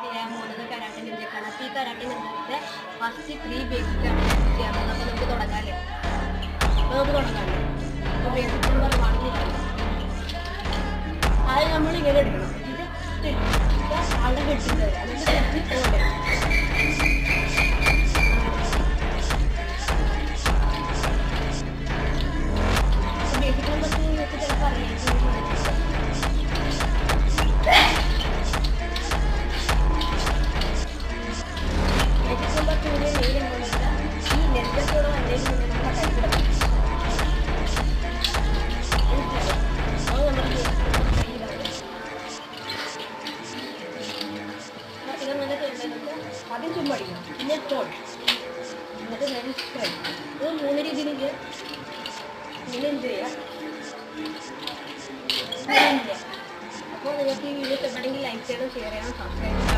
ചെയ്യാൻ പോകുന്നത് കരാട്ടെ നിഞ്ചക്കാണ്. അപ്പോൾ ഈ കരാട്ടെ നിഞ്ചത്തെ ഫസ്റ്റ് 3 ബേസിക്കാണ് ചെയ്യാൻ പോകുന്നത്. അപ്പോൾ നമുക്ക് തുടങ്ങാമല്ലേ? അപ്പോൾ ബേസിക് നമ്പർ 1 അത് നമ്മൾ ഇങ്ങനെ എടുക്കണം. ആളുടെ കെട്ടിട്ട് അതിൻ്റെ തെറ്റി പോകട്ടെ. ബേസിക് നമ്പർ ചിലപ്പോൾ അറിയാം. ആദ്യം ചുമ്മാ അടിക്കണം, പിന്നെ ടോൾ, എന്നിട്ട് നേരെ സ്പ്രെഡ്. ഇത് 3 രീതിയിൽ ഇങ്ങനെ എന്ത് ചെയ്യുക. അപ്പോൾ നിങ്ങൾക്ക് ഈ വീഡിയോ ഇഷ്ടപ്പെട്ടെങ്കിൽ ലൈക്ക് ചെയ്യണം, ഷെയർ ചെയ്യണം, സബ്സ്ക്രൈബ് ചെയ്യണം.